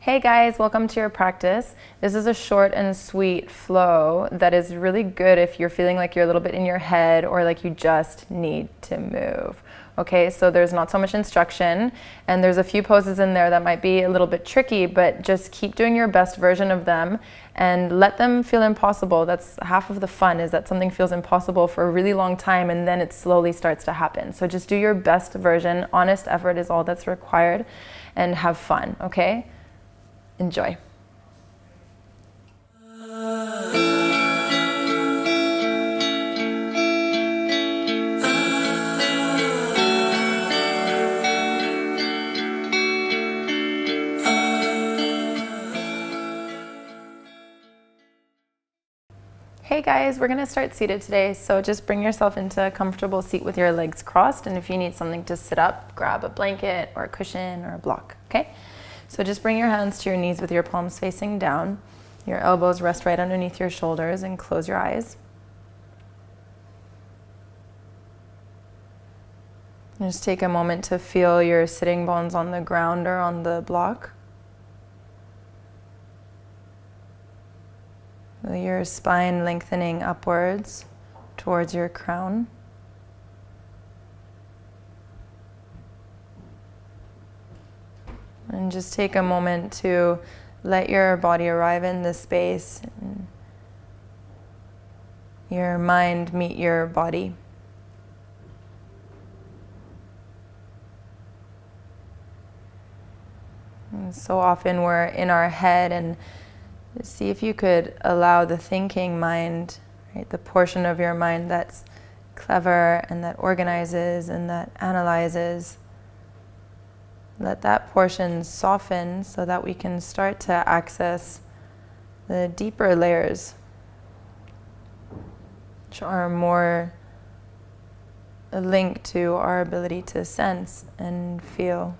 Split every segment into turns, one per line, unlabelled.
Hey guys, welcome to your practice. This is a short and sweet flow that is really good if you're feeling like you're a little bit in your head or like you just need to move. Okay, so there's not so much instruction and there's a few poses in there that might be a little bit tricky, but just keep doing your best version of them and let them feel impossible. That's half of the fun, is that something feels impossible for a really long time and then it slowly starts to happen. So just do your best version. Honest effort is all that's required, and have fun, okay? Enjoy. Hey guys, we're gonna start seated today, so just bring yourself into a comfortable seat with your legs crossed, and if you need something to sit up, grab a blanket or a cushion or a block, okay? So just bring your hands to your knees with your palms facing down. Your elbows rest right underneath your shoulders and close your eyes. And just take a moment to feel your sitting bones on the ground or on the block. Feel your spine lengthening upwards towards your crown. And just take a moment to let your body arrive in this space, and your mind meet your body. And so often we're in our head, and see if you could allow the thinking mind, right, the portion of your mind that's clever and that organizes and that analyzes, let that portion soften so that we can start to access the deeper layers, which are more linked to our ability to sense and feel.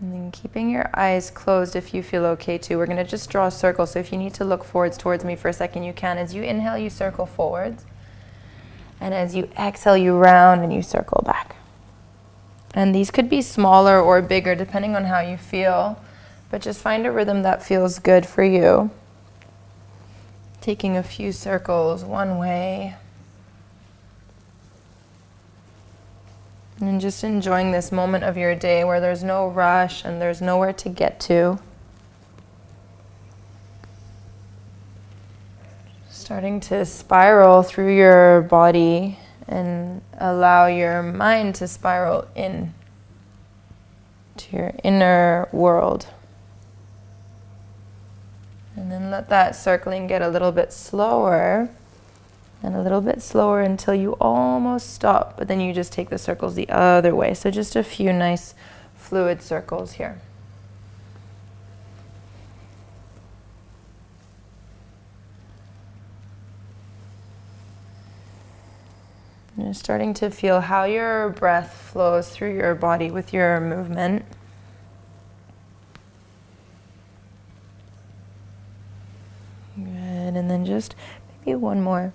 And then keeping your eyes closed if you feel okay to. We're going to just draw a circle, so if you need to look forwards towards me for a second, you can. As you inhale, you circle forwards. And as you exhale, you round and you circle back. And these could be smaller or bigger depending on how you feel, but just find a rhythm that feels good for you. Taking a few circles one way. And just enjoying this moment of your day where there's no rush and there's nowhere to get to. Starting to spiral through your body and allow your mind to spiral in to your inner world. And then let that circling get a little bit slower and a little bit slower until you almost stop, but then you just take the circles the other way. So just a few nice fluid circles here. You're starting to feel how your breath flows through your body with your movement. Good, and then just maybe one more.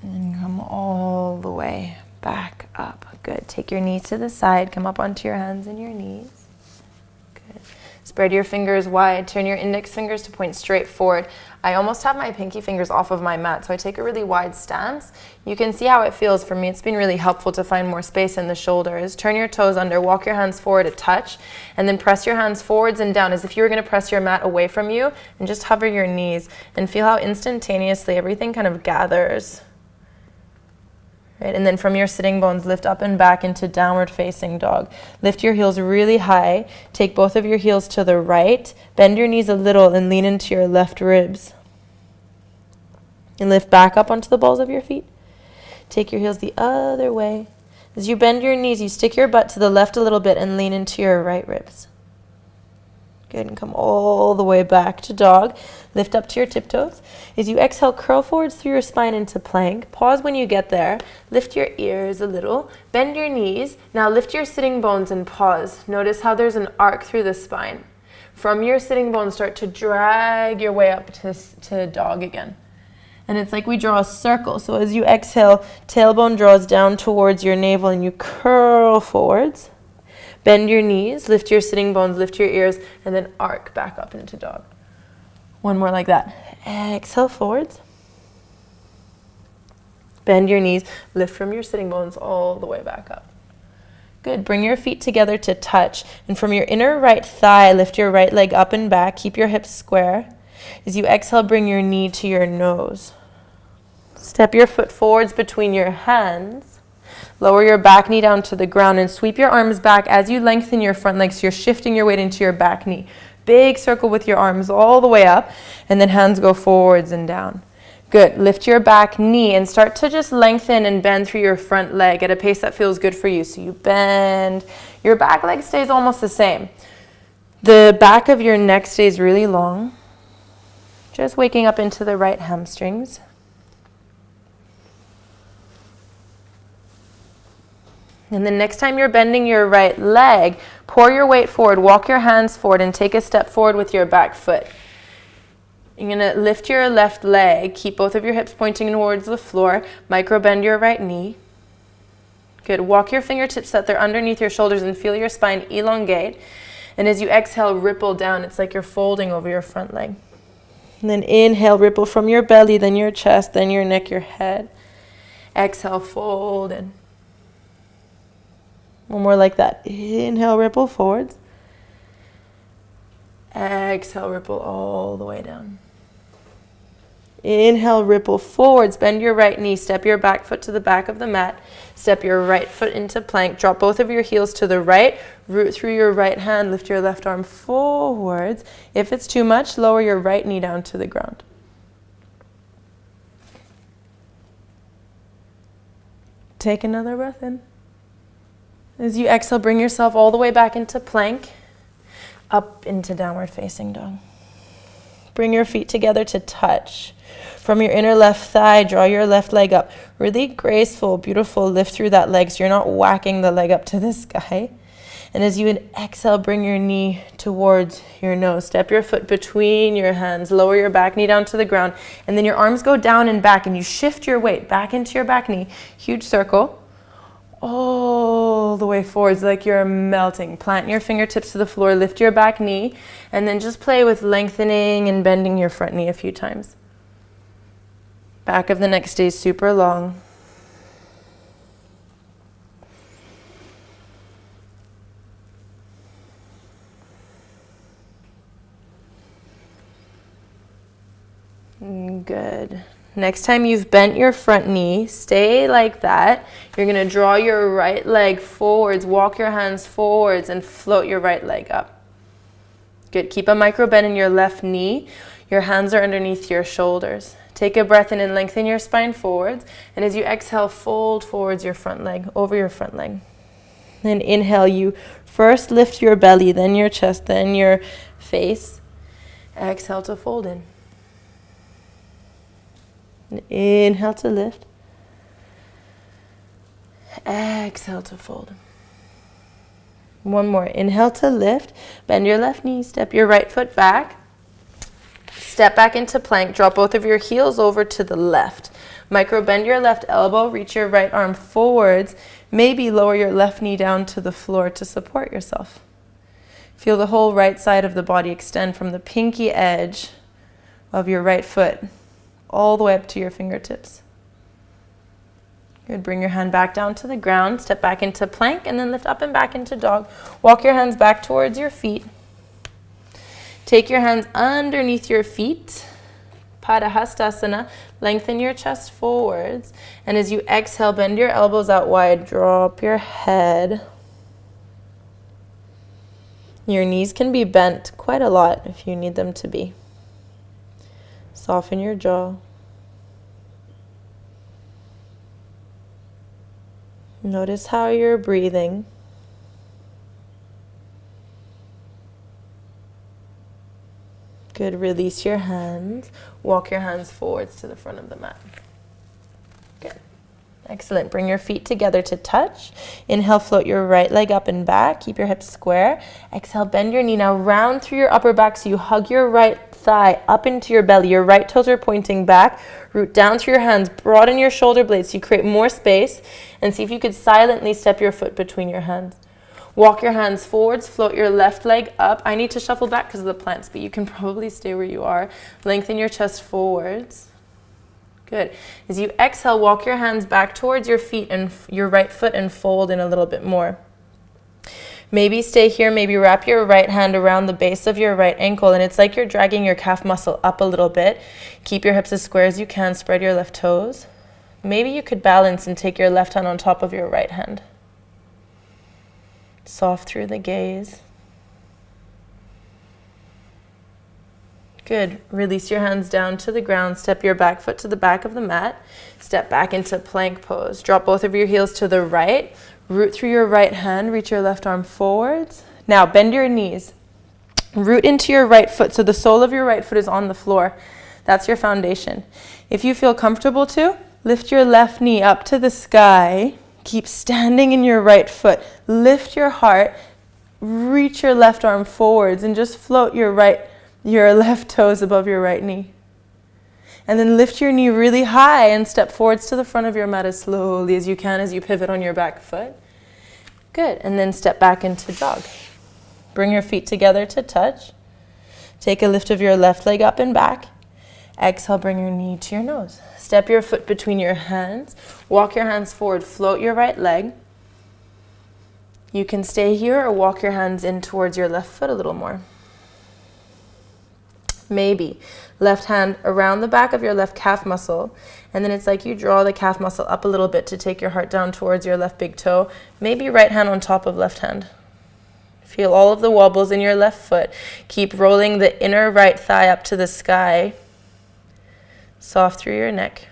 And come all the way back up. Good. Take your knees to the side, come up onto your hands and your knees. Good. Spread your fingers wide, turn your index fingers to point straight forward. I almost have my pinky fingers off of my mat, so I take a really wide stance. You can see how it feels. For me, it's been really helpful to find more space in the shoulders. Turn your toes under, walk your hands forward a touch, and then press your hands forwards and down as if you were going to press your mat away from you, and just hover your knees and feel how instantaneously everything kind of gathers. Right, and then from your sitting bones, lift up and back into downward facing dog. Lift your heels really high. Take both of your heels to the right. Bend your knees a little and lean into your left ribs. And lift back up onto the balls of your feet. Take your heels the other way. As you bend your knees, you stick your butt to the left a little bit and lean into your right ribs. Good, and come all the way back to dog. Lift up to your tiptoes. As you exhale, curl forwards through your spine into plank. Pause when you get there. Lift your ears a little. Bend your knees. Now lift your sitting bones and pause. Notice how there's an arc through the spine. From your sitting bones, start to drag your way up to dog again. And it's like we draw a circle. So as you exhale, tailbone draws down towards your navel and you curl forwards. Bend your knees, lift your sitting bones, lift your ears, and then arc back up into dog. One more like that. Exhale forwards. Bend your knees, lift from your sitting bones all the way back up. Good. Bring your feet together to touch. And from your inner right thigh, lift your right leg up and back. Keep your hips square. As you exhale, bring your knee to your nose. Step your foot forwards between your hands. Lower your back knee down to the ground and sweep your arms back as you lengthen your front leg. So you're shifting your weight into your back knee. Big circle with your arms all the way up. And then hands go forwards and down. Good. Lift your back knee and start to just lengthen and bend through your front leg at a pace that feels good for you. So you bend. Your back leg stays almost the same. The back of your neck stays really long. Just waking up into the right hamstrings. And then next time you're bending your right leg, pour your weight forward, walk your hands forward, and take a step forward with your back foot. You're going to lift your left leg, keep both of your hips pointing towards the floor, micro bend your right knee. Good. Walk your fingertips so that they're underneath your shoulders and feel your spine elongate. And as you exhale, ripple down. It's like you're folding over your front leg. And then inhale, ripple from your belly, then your chest, then your neck, your head. Exhale, fold in. One more like that. Inhale, ripple forwards. Exhale, ripple all the way down. Inhale, ripple forwards. Bend your right knee. Step your back foot to the back of the mat. Step your right foot into plank. Drop both of your heels to the right. Root through your right hand. Lift your left arm forwards. If it's too much, lower your right knee down to the ground. Take another breath in. As you exhale, bring yourself all the way back into plank, up into downward facing dog. Bring your feet together to touch. From your inner left thigh, draw your left leg up. Really graceful, beautiful lift through that leg so you're not whacking the leg up to the sky. And as you exhale, bring your knee towards your nose. Step your foot between your hands. Lower your back knee down to the ground. And then your arms go down and back and you shift your weight back into your back knee. Huge circle. All the way forwards like you're melting. Plant your fingertips to the floor, lift your back knee, and then just play with lengthening and bending your front knee a few times. Back of the neck stays super long. Good. Next time you've bent your front knee, stay like that. You're going to draw your right leg forwards, walk your hands forwards, and float your right leg up. Good. Keep a micro bend in your left knee. Your hands are underneath your shoulders. Take a breath in and lengthen your spine forwards. And as you exhale, fold forwards your front leg, over your front leg. Then inhale, you first lift your belly, then your chest, then your face. Exhale to fold in. Inhale to lift. Exhale to fold. One more. Inhale to lift. Bend your left knee. Step your right foot back. Step back into plank. Drop both of your heels over to the left. Micro bend your left elbow. Reach your right arm forwards. Maybe lower your left knee down to the floor to support yourself. Feel the whole right side of the body extend from the pinky edge of your right foot all the way up to your fingertips. Good. Bring your hand back down to the ground. Step back into plank and then lift up and back into dog. Walk your hands back towards your feet. Take your hands underneath your feet. Padahastasana. Lengthen your chest forwards. And as you exhale, bend your elbows out wide. Drop your head. Your knees can be bent quite a lot if you need them to be. Soften your jaw. Notice how you're breathing. Good. Release your hands. Walk your hands forwards to the front of the mat. Good. Excellent. Bring your feet together to touch. Inhale, float your right leg up and back. Keep your hips square. Exhale, bend your knee. Now round through your upper back so you hug your right thigh up into your belly. Your right toes are pointing back. Root down through your hands. Broaden your shoulder blades so you create more space. And see if you could silently step your foot between your hands. Walk your hands forwards. Float your left leg up. I need to shuffle back because of the plants, but you can probably stay where you are. Lengthen your chest forwards. Good. As you exhale, walk your hands back towards your feet and your right foot and fold in a little bit more. Maybe stay here, maybe wrap your right hand around the base of your right ankle, and it's like you're dragging your calf muscle up a little bit. Keep your hips as square as you can, spread your left toes. Maybe you could balance and take your left hand on top of your right hand. Soft through the gaze. Good. Release your hands down to the ground. Step your back foot to the back of the mat. Step back into plank pose. Drop both of your heels to the right. Root through your right hand. Reach your left arm forwards. Now bend your knees. Root into your right foot so the sole of your right foot is on the floor. That's your foundation. If you feel comfortable to, lift your left knee up to the sky. Keep standing in your right foot. Lift your heart. Reach your left arm forwards and just float your left toes above your right knee. And then lift your knee really high and step forwards to the front of your mat as slowly as you can as you pivot on your back foot. Good. And then step back into jog. Bring your feet together to touch. Take a lift of your left leg up and back. Exhale, bring your knee to your nose. Step your foot between your hands. Walk your hands forward. Float your right leg. You can stay here or walk your hands in towards your left foot a little more. Maybe left hand around the back of your left calf muscle, and then it's like you draw the calf muscle up a little bit to take your heart down towards your left big toe. Maybe right hand on top of left hand. Feel all of the wobbles in your left foot. Keep rolling the inner right thigh up to the sky. Soft through your neck.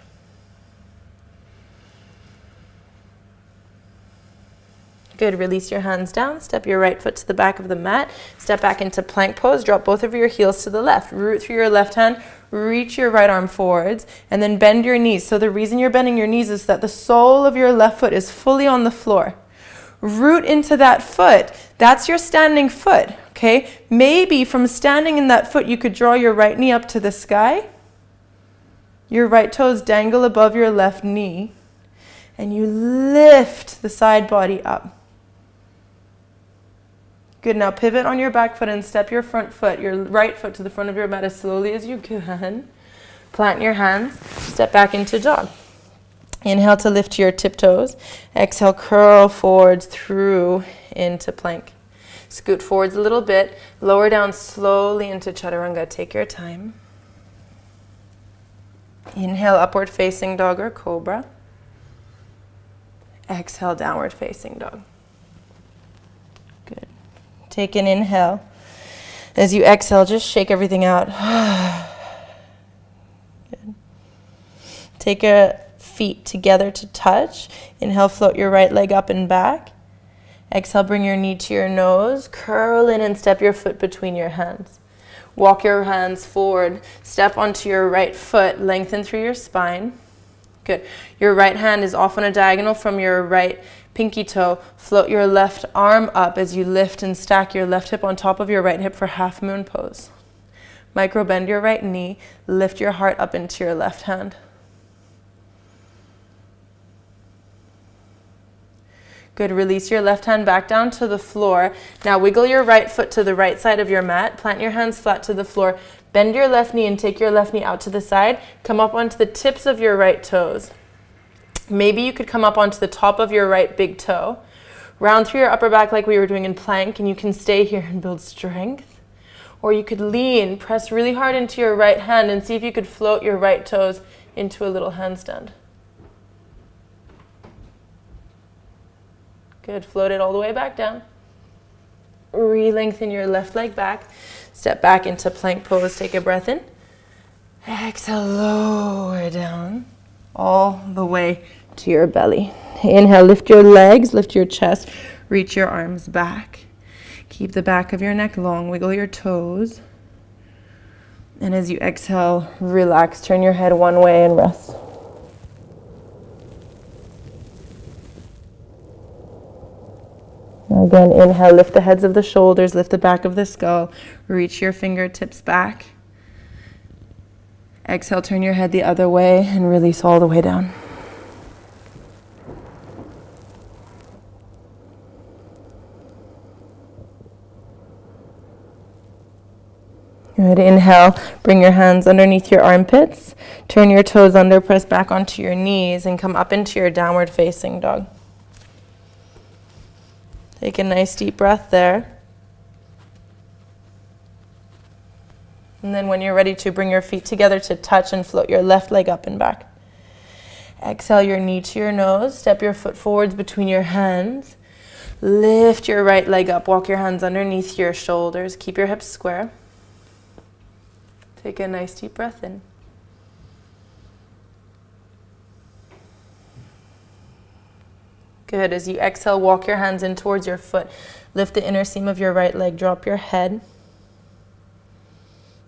Good. Release your hands down. Step your right foot to the back of the mat. Step back into plank pose. Drop both of your heels to the left. Root through your left hand. Reach your right arm forwards. And then bend your knees. So the reason you're bending your knees is that the sole of your left foot is fully on the floor. Root into that foot. That's your standing foot. Okay? Maybe from standing in that foot, you could draw your right knee up to the sky. Your right toes dangle above your left knee. And you lift the side body up. Good. Now pivot on your back foot and step your front foot, your right foot to the front of your mat as slowly as you can. Plant your hands. Step back into jog. Inhale to lift to your tiptoes. Exhale, curl forwards through into plank. Scoot forwards a little bit. Lower down slowly into Chaturanga. Take your time. Inhale, upward facing dog or cobra. Exhale, downward facing dog. Good. Take an inhale. As you exhale, just shake everything out. Good. Take your feet together to touch. Inhale, float your right leg up and back. Exhale, bring your knee to your nose. Curl in and step your foot between your hands. Walk your hands forward. Step onto your right foot. Lengthen through your spine. Good. Your right hand is off on a diagonal from your right pinky toe. Float your left arm up as you lift and stack your left hip on top of your right hip for half moon pose. Micro bend your right knee. Lift your heart up into your left hand. Good. Release your left hand back down to the floor. Now wiggle your right foot to the right side of your mat. Plant your hands flat to the floor. Bend your left knee and take your left knee out to the side. Come up onto the tips of your right toes. Maybe you could come up onto the top of your right big toe. Round through your upper back like we were doing in plank, and you can stay here and build strength. Or you could lean, press really hard into your right hand and see if you could float your right toes into a little handstand. Good. Float it all the way back down. Re-lengthen your left leg back. Step back into plank pose. Take a breath in. Exhale, lower down all the way to your belly. Inhale, lift your legs, lift your chest, reach your arms back. Keep the back of your neck long. Wiggle your toes. And as you exhale, relax. Turn your head one way and rest. Again, inhale, lift the heads of the shoulders, lift the back of the skull, reach your fingertips back. Exhale, turn your head the other way and release all the way down. Good. Inhale, bring your hands underneath your armpits. Turn your toes under, press back onto your knees, and come up into your downward facing dog. Take a nice deep breath there. And then when you're ready to, bring your feet together to touch and float your left leg up and back. Exhale your knee to your nose. Step your foot forwards between your hands. Lift your right leg up. Walk your hands underneath your shoulders. Keep your hips square. Take a nice deep breath in. Good. As you exhale, walk your hands in towards your foot. Lift the inner seam of your right leg. Drop your head.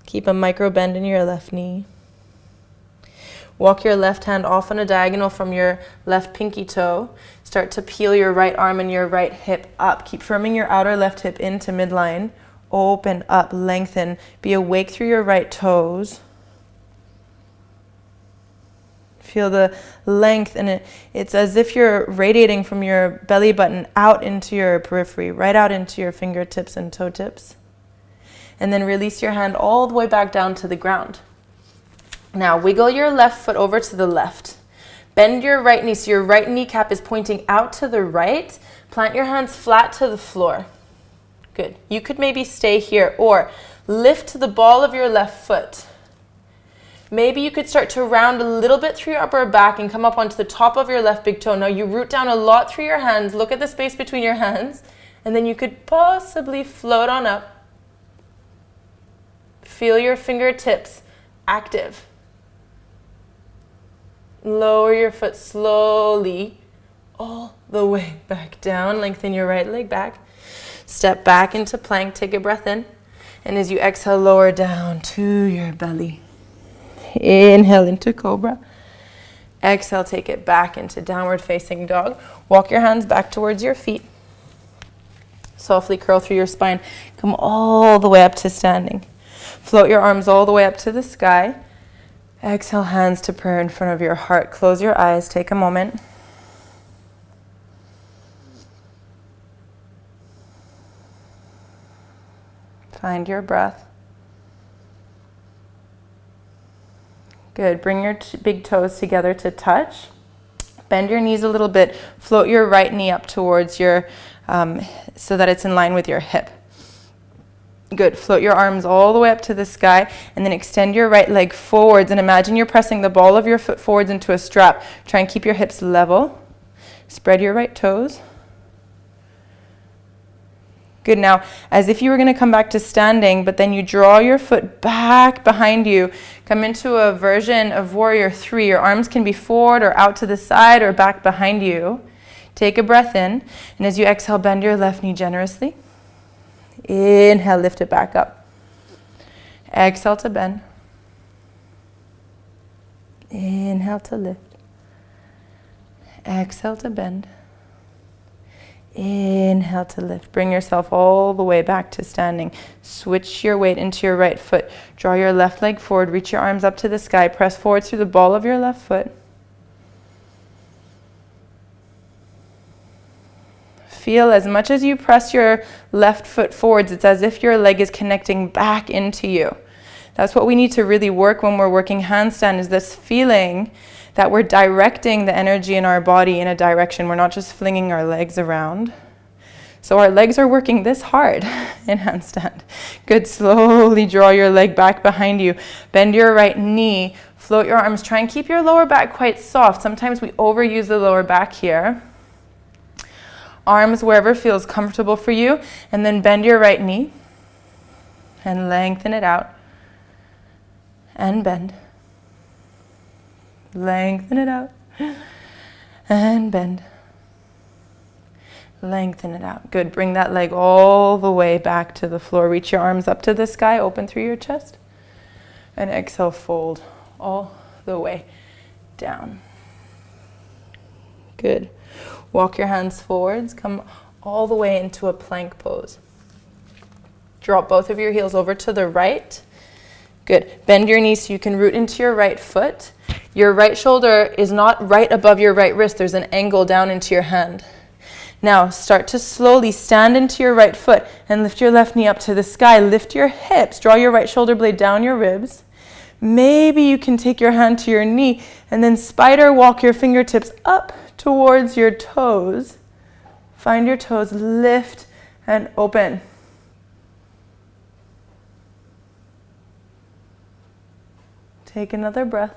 Keep a micro bend in your left knee. Walk your left hand off on a diagonal from your left pinky toe. Start to peel your right arm and your right hip up. Keep firming your outer left hip into midline. Open up, lengthen. Be awake through your right toes. Feel the length, and it's as if you're radiating from your belly button out into your periphery, right out into your fingertips and toe tips. And then release your hand all the way back down to the ground. Now wiggle your left foot over to the left. Bend your right knee so your right kneecap is pointing out to the right. Plant your hands flat to the floor. Good. You could maybe stay here or lift the ball of your left foot. Maybe you could start to round a little bit through your upper back and come up onto the top of your left big toe. Now you root down a lot through your hands. Look at the space between your hands. And then you could possibly float on up. Feel your fingertips active. Lower your foot slowly all the way back down. Lengthen your right leg back. Step back into plank. Take a breath in. And as you exhale, lower down to your belly. Inhale into cobra. Exhale, take it back into downward facing dog. Walk your hands back towards your feet. Softly curl through your spine. Come all the way up to standing. Float your arms all the way up to the sky. Exhale, hands to prayer in front of your heart. Close your eyes. Take a moment. Find your breath. Good. Bring your big toes together to touch. Bend your knees a little bit. Float your right knee up towards your, so that it's in line with your hip. Good. Float your arms all the way up to the sky and then extend your right leg forwards and imagine you're pressing the ball of your foot forwards into a strap. Try and keep your hips level. Spread your right toes. Good. Now, as if you were going to come back to standing, but then you draw your foot back behind you. Come into a version of Warrior 3. Your arms can be forward or out to the side or back behind you. Take a breath in, and as you exhale, bend your left knee generously. Inhale, lift it back up. Exhale to bend. Inhale to lift. Exhale to bend. Inhale to lift. Bring yourself all the way back to standing. Switch your weight into your right foot. Draw your left leg forward. Reach your arms up to the sky. Press forward through the ball of your left foot. Feel as much as you press your left foot forwards, it's as if your leg is connecting back into you. That's what we need to really work when we're working handstand, is this feeling that we're directing the energy in our body in a direction. We're not just flinging our legs around. So our legs are working this hard in handstand. Good. Slowly draw your leg back behind you. Bend your right knee. Float your arms. Try and keep your lower back quite soft. Sometimes we overuse the lower back here. Arms wherever feels comfortable for you. And then bend your right knee. And lengthen it out. And bend. Lengthen it out. And bend. Lengthen it out. Good. Bring that leg all the way back to the floor. Reach your arms up to the sky. Open through your chest. And exhale, fold all the way down. Good. Walk your hands forwards. Come all the way into a plank pose. Drop both of your heels over to the right. Good. Bend your knees so you can root into your right foot. Your right shoulder is not right above your right wrist. There's an angle down into your hand. Now start to slowly stand into your right foot and lift your left knee up to the sky. Lift your hips. Draw your right shoulder blade down your ribs. Maybe you can take your hand to your knee and then spider walk your fingertips up towards your toes. Find your toes, lift and open. Take another breath.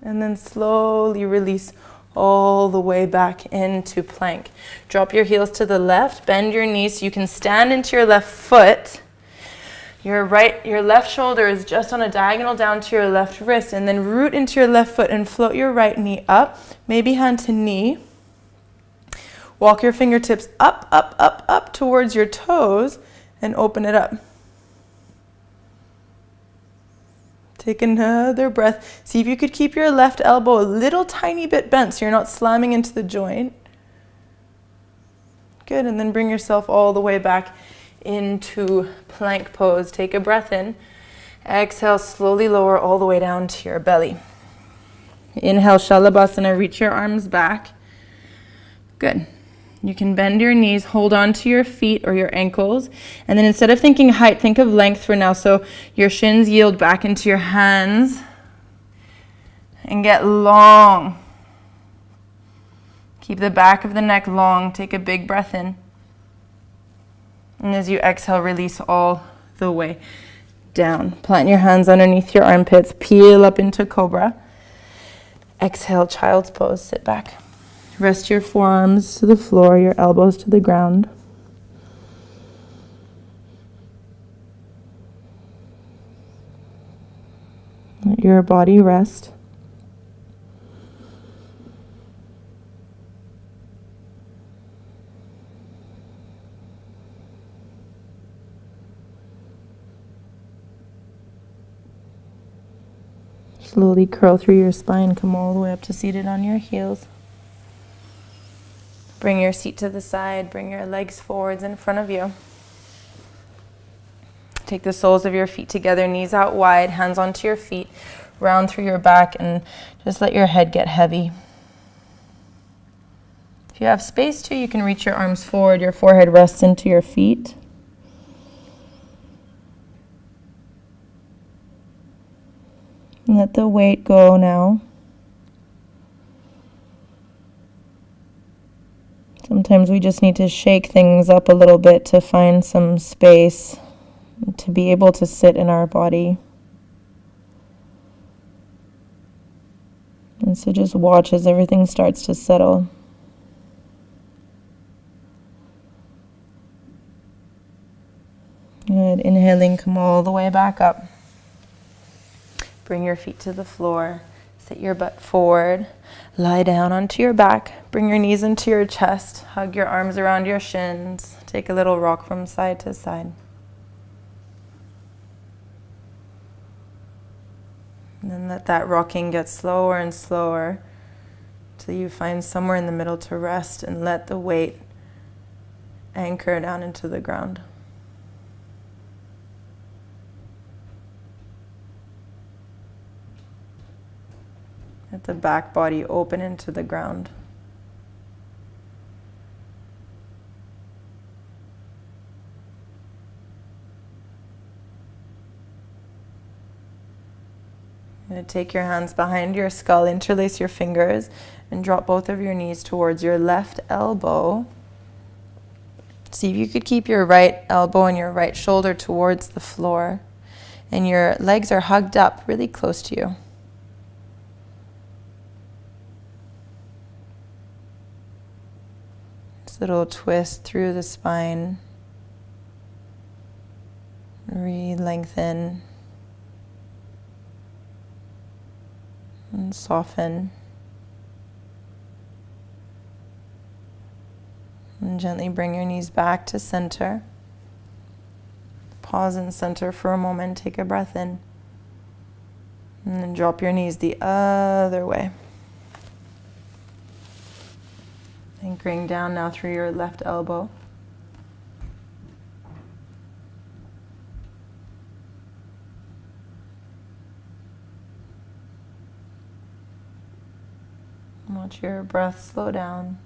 And then slowly release all the way back into plank. Drop your heels to the left, bend your knees so you can stand into your left foot. Your left shoulder is just on a diagonal down to your left wrist, and then root into your left foot and float your right knee up, maybe hand to knee. Walk your fingertips up, up, up, up towards your toes and open it up. Take another breath. See if you could keep your left elbow a little tiny bit bent so you're not slamming into the joint. Good, and then bring yourself all the way back into plank pose. Take a breath in. Exhale, slowly lower all the way down to your belly. Inhale, Shalabhasana, reach your arms back. Good. You can bend your knees, hold on to your feet or your ankles, and then instead of thinking height, think of length for now. So your shins yield back into your hands and get long. Keep the back of the neck long. Take a big breath in. And as you exhale, release all the way down. Plant your hands underneath your armpits, peel up into cobra. Exhale, child's pose, sit back. Rest your forearms to the floor, your elbows to the ground. Let your body rest. Slowly curl through your spine, come all the way up to seated on your heels. Bring your seat to the side, bring your legs forwards in front of you. Take the soles of your feet together, knees out wide, hands onto your feet, round through your back, and just let your head get heavy. If you have space to, you can reach your arms forward, your forehead rests into your feet. And let the weight go now. Sometimes we just need to shake things up a little bit to find some space, to be able to sit in our body. And so just watch as everything starts to settle. Good. Inhaling, come all the way back up. Bring your feet to the floor. Sit your butt forward. Lie down onto your back. Bring your knees into your chest. Hug your arms around your shins. Take a little rock from side to side. And then let that rocking get slower and slower till you find somewhere in the middle to rest, and let the weight anchor down into the ground. Let the back body open into the ground. You're going to take your hands behind your skull, interlace your fingers, and drop both of your knees towards your left elbow. See if you could keep your right elbow and your right shoulder towards the floor, and your legs are hugged up really close to you. Little twist through the spine. Re-lengthen and soften. And gently bring your knees back to center. Pause in center for a moment. Take a breath in. And then drop your knees the other way. Anchoring down now through your left elbow. Let your breath slow down.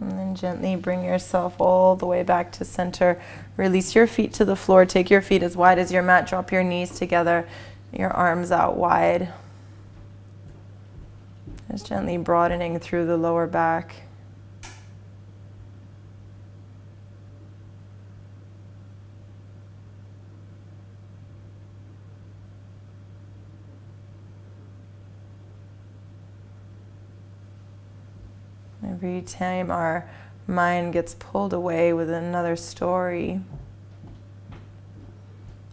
And then gently bring yourself all the way back to center. Release your feet to the floor. Take your feet as wide as your mat. Drop your knees together. Your arms out wide. Just gently broadening through the lower back. Every time our mind gets pulled away with another story,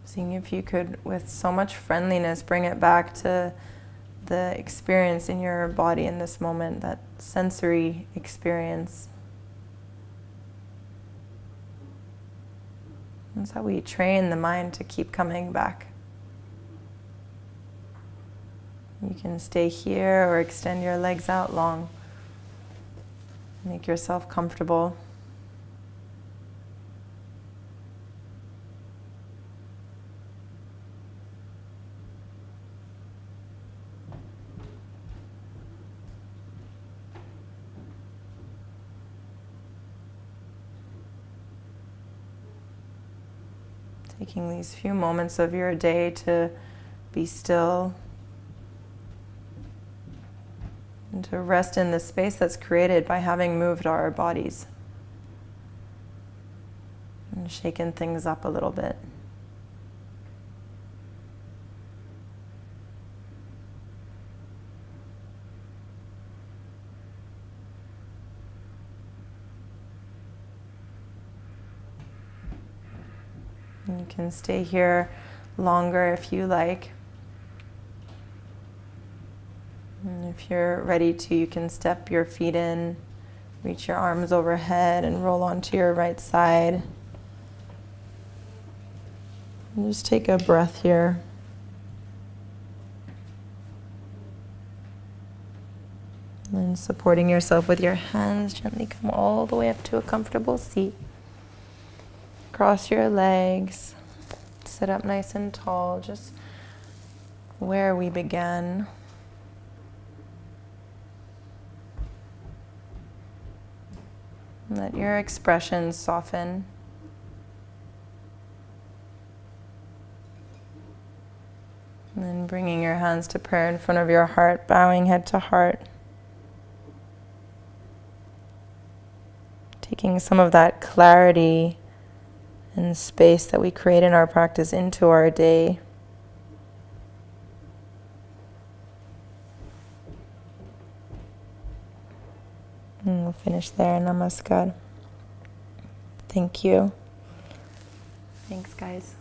seeing if you could, with so much friendliness, bring it back to the experience in your body in this moment, that sensory experience. That's how we train the mind to keep coming back. You can stay here or extend your legs out long. Make yourself comfortable. Taking these few moments of your day to be still and to rest in the space that's created by having moved our bodies and shaken things up a little bit. You can stay here longer if you like. And if you're ready to, you can step your feet in, reach your arms overhead, and roll onto your right side. And just take a breath here. And then supporting yourself with your hands, gently come all the way up to a comfortable seat. Cross your legs, sit up nice and tall, just where we began. Let your expressions soften. And then bringing your hands to prayer in front of your heart, bowing head to heart. Taking some of that clarity and space that we create in our practice into our day. And we'll finish there. Namaskar. Thank you. Thanks, guys.